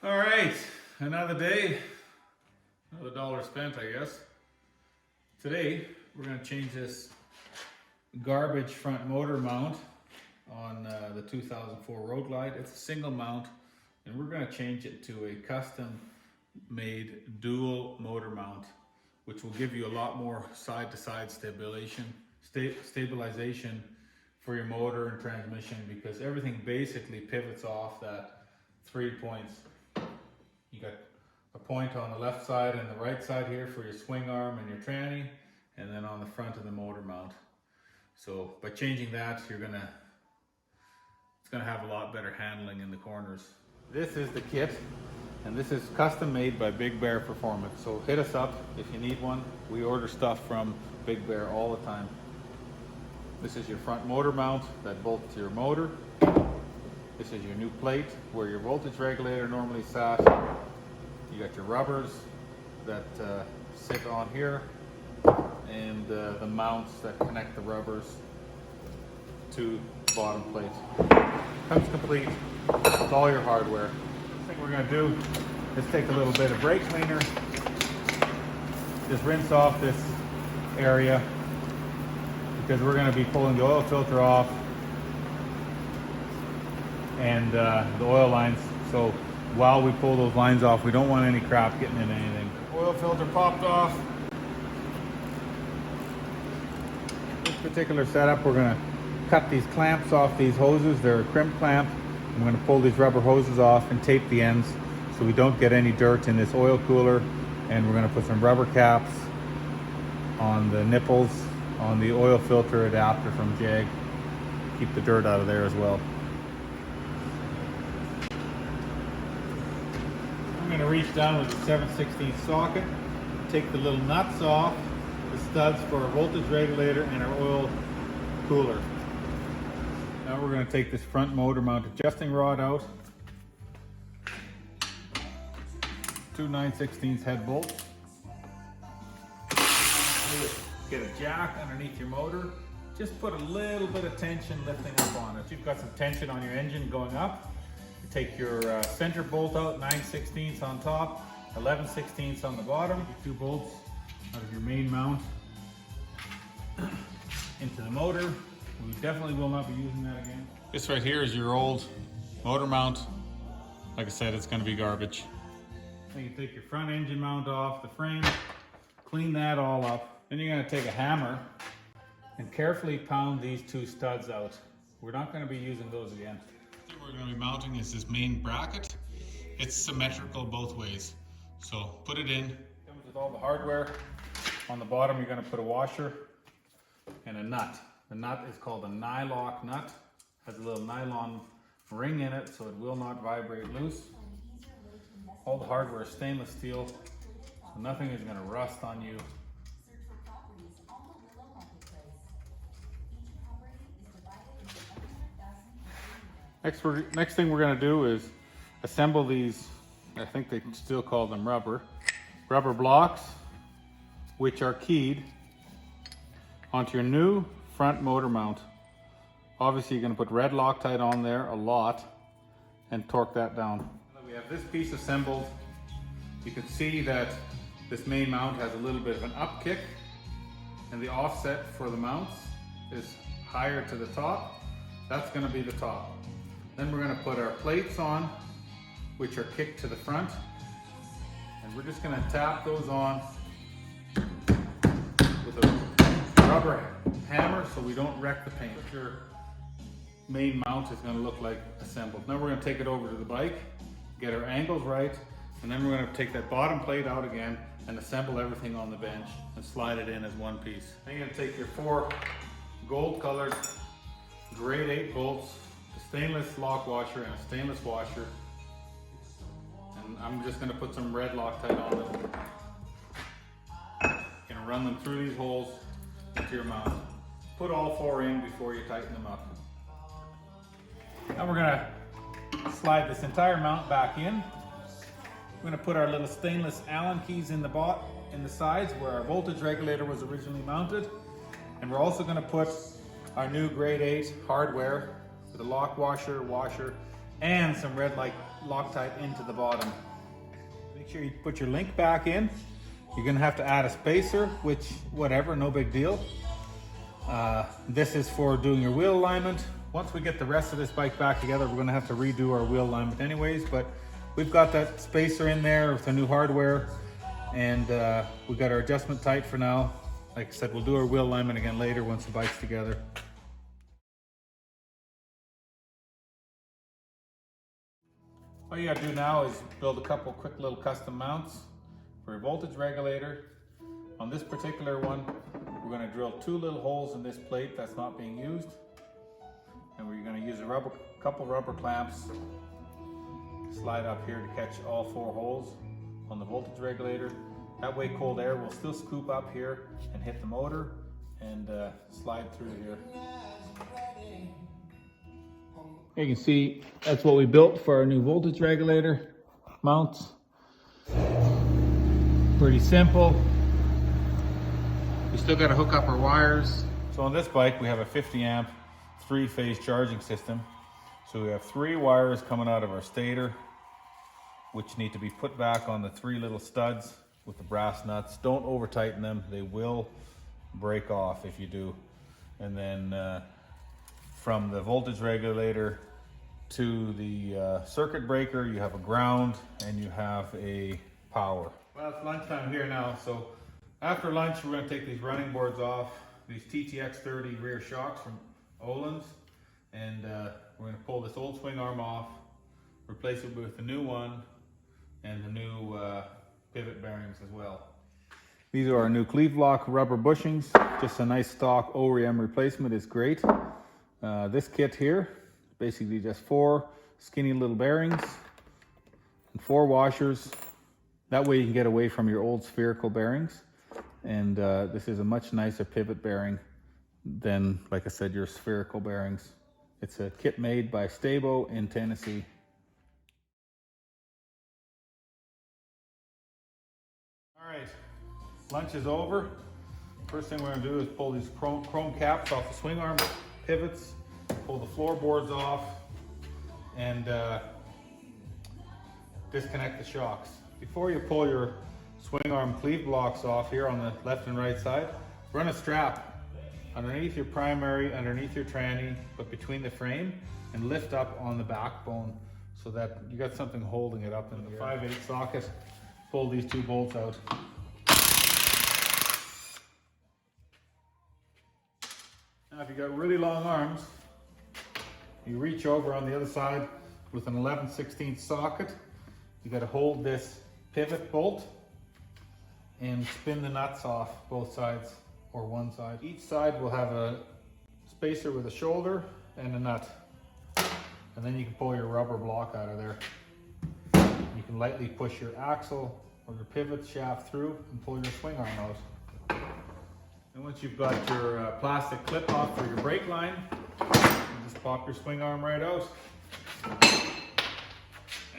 All right, another day, another dollar spent, I guess. Today, we're gonna change this garbage front motor mount on the 2004 Road Glide. It's a single mount, and we're gonna change it to a custom made dual motor mount, which will give you a lot more side-to-side stabilization for your motor and transmission, because everything basically pivots off that 3 points. You got a point on the left side and the right side here for your swing arm and your tranny, and then on the front of the motor mount. So by changing that, it's gonna have a lot better handling in the corners. This is the kit, and this is custom made by Big Bear Performance. So hit us up if you need one. We order stuff from Big Bear all the time. This is your front motor mount that bolts to your motor. This is your new plate where your voltage regulator normally sat. You got your rubbers that sit on here, and the mounts that connect the rubbers to the bottom plate. Comes complete with all your hardware. The thing we're gonna do is take a little bit of brake cleaner, just rinse off this area, because we're gonna be pulling the oil filter off and the oil lines. So while we pull those lines off, we don't want any crap getting in anything. Oil filter popped off. This particular setup, we're gonna cut these clamps off these hoses. They're a crimp clamp. I'm gonna pull these rubber hoses off and tape the ends so we don't get any dirt in this oil cooler. And we're gonna put some rubber caps on the nipples on the oil filter adapter from Jag. Keep the dirt out of there as well. I'm going to reach down with the 7/16 socket, take the little nuts off, the studs for our voltage regulator and our oil cooler. Now we're going to take this front motor mount adjusting rod out, 2 9/16 head bolts. Get a jack underneath your motor. Just put a little bit of tension lifting up on it. You've got some tension on your engine going up. Take your center bolt out, 9/16 on top, 11/16 on the bottom. 2 bolts out of your main mount into the motor. We definitely will not be using that again. This right here is your old motor mount. Like I said, it's going to be garbage. Then you take your front engine mount off the frame, clean that all up. Then you're going to take a hammer and carefully pound these 2 studs out. We're not going to be using those again. We're going to be mounting is this main bracket. It's symmetrical both ways, so put it in. Comes with all the hardware. On the bottom you're going to put a washer and a nut. The nut is called a nylock nut. Has a little nylon ring in it so it will not vibrate loose. All the hardware is stainless steel, so nothing is going to rust on you. Next thing we're going to do is assemble these, I think they still call them rubber blocks, which are keyed onto your new front motor mount. Obviously you're going to put red Loctite on there a lot and torque that down. We have this piece assembled. You can see that this main mount has a little bit of an up kick, and the offset for the mounts is higher to the top. That's going to be the top. Then we're going to put our plates on, which are kicked to the front, and we're just going to tap those on with a rubber hammer so we don't wreck the paint. Your main mount is going to look like assembled. Now we're going to take it over to the bike, get our angles right, and then we're going to take that bottom plate out again and assemble everything on the bench and slide it in as one piece. Then you're going to take your 4 gold colored grade 8 bolts, a stainless lock washer and a stainless washer, and I'm just going to put some red Loctite on them. Going to run them through these holes into your mount. Put all 4 in before you tighten them up. Now we're going to slide this entire mount back in. We're going to put our little stainless Allen keys in the sides where our voltage regulator was originally mounted, and we're also going to put our new grade 8 hardware with a lock washer, and some red Loctite into the bottom. Make sure you put your link back in. You're gonna have to add a spacer, which, whatever, no big deal. This is for doing your wheel alignment. Once we get the rest of this bike back together, we're gonna have to redo our wheel alignment anyways, but we've got that spacer in there with the new hardware, and we got our adjustment tight for now. Like I said, we'll do our wheel alignment again later once the bike's together. All you gotta do now is build a couple quick little custom mounts for your voltage regulator. On this particular one, we're gonna drill 2 little holes in this plate that's not being used. And we're gonna use a couple rubber clamps, slide up here to catch all 4 holes on the voltage regulator. That way cold air will still scoop up here and hit the motor and slide through here. You can see that's what we built for our new voltage regulator mounts. Pretty simple. We still got to hook up our wires. So on this bike we have a 50 amp 3-phase charging system. So we have 3 wires coming out of our stator, which need to be put back on the 3 little studs with the brass nuts. Don't over tighten them, they will break off if you do. And then from the voltage regulator to the circuit breaker, you have a ground and you have a power. Well, it's lunchtime here now, so after lunch we're going to take these running boards off, these TTX 30 rear shocks from Ohlins, and we're going to pull this old swing arm off, replace it with a new one, and the new pivot bearings as well. These are our new cleave lock rubber bushings. Just a nice stock OEM replacement is great. This kit here, basically just 4 skinny little bearings and 4 washers. That way you can get away from your old spherical bearings. And this is a much nicer pivot bearing than, like I said, your spherical bearings. It's a kit made by Sta-bo in Tennessee. All right, lunch is over. First thing we're gonna do is pull these chrome caps off the swing arm pivots, pull the floorboards off, and disconnect the shocks. Before you pull your swing arm cleave blocks off here on the left and right side, run a strap underneath your primary, underneath your tranny, but between the frame, and lift up on the backbone so that you got something holding it up in the 5/8 socket. Pull these 2 bolts out. Now if you got really long arms, you reach over on the other side with an 11/16 socket. You got to hold this pivot bolt and spin the nuts off both sides or one side. Each side will have a spacer with a shoulder and a nut. And then you can pull your rubber block out of there. You can lightly push your axle or your pivot shaft through and pull your swing arm out. And once you've got your plastic clip off for your brake line, you just pop your swing arm right out.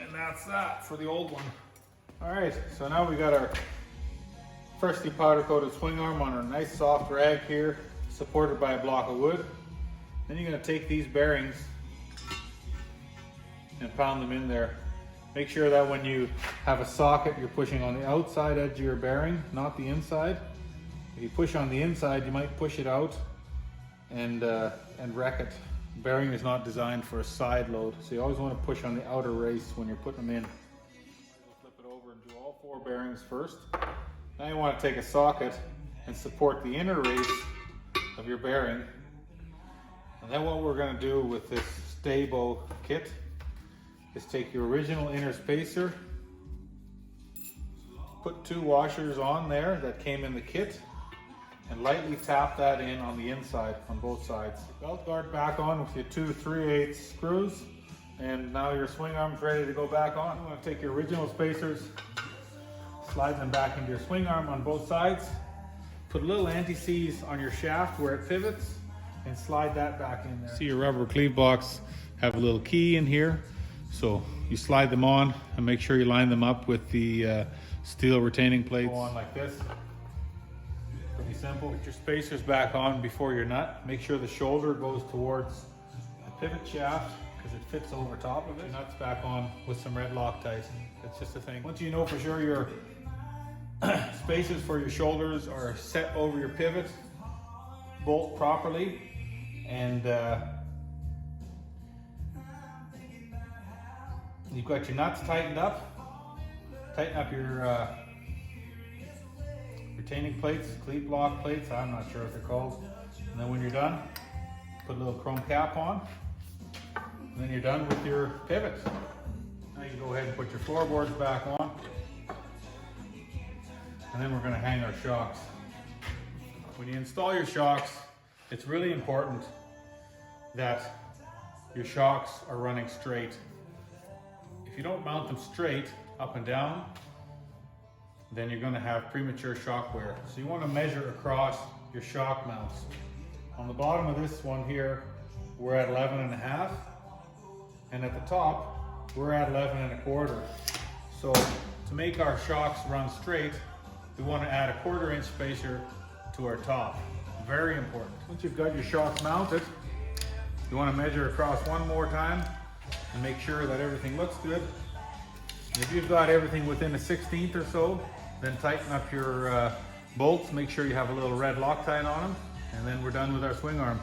And that's that for the old one. All right, so now we got our freshly powder coated swing arm on our nice soft rag here, supported by a block of wood. Then you're gonna take these bearings and pound them in there. Make sure that when you have a socket, you're pushing on the outside edge of your bearing, not the inside. If you push on the inside, you might push it out and wreck it. The bearing is not designed for a side load, so you always want to push on the outer race when you're putting them in. We'll flip it over and do all 4 bearings first. Now you want to take a socket and support the inner race of your bearing. And then what we're going to do with this Sta-bo kit is take your original inner spacer, put 2 washers on there that came in the kit, and lightly tap that in on the inside on both sides. Belt guard back on with your 2 3/8 screws, and now your swing arm's ready to go back on. You want to take your original spacers, slide them back into your swing arm on both sides, put a little anti-seize on your shaft where it pivots, and slide that back in there. See, your rubber cleave blocks have a little key in here, so you slide them on and make sure you line them up with the steel retaining plates. Go on like this. Pretty simple. Put your spacers back on before your nut. Make sure the shoulder goes towards the pivot shaft because it fits over top of it. Nuts back on with some red Loctite. It's just a thing. Once you know for sure your spaces for your shoulders are set over your pivot, bolt properly, and you've got your nuts tightened up. Tighten up your retaining plates, cleat block plates, I'm not sure what they're called. And then when you're done, put a little chrome cap on. And then you're done with your pivots. Now you can go ahead and put your floorboards back on. And then we're going to hang our shocks. When you install your shocks, it's really important that your shocks are running straight. If you don't mount them straight, up and down, then you're going to have premature shock wear. So you want to measure across your shock mounts. On the bottom of this one here, we're at 11.5, and at the top, we're at 11.25. So to make our shocks run straight, we want to add a 1/4 inch spacer to our top. Very important. Once you've got your shocks mounted, you want to measure across one more time and make sure that everything looks good. And if you've got everything within a 1/16 or so, then tighten up your bolts. Make sure you have a little red Loctite on them, and then we're done with our swing arm.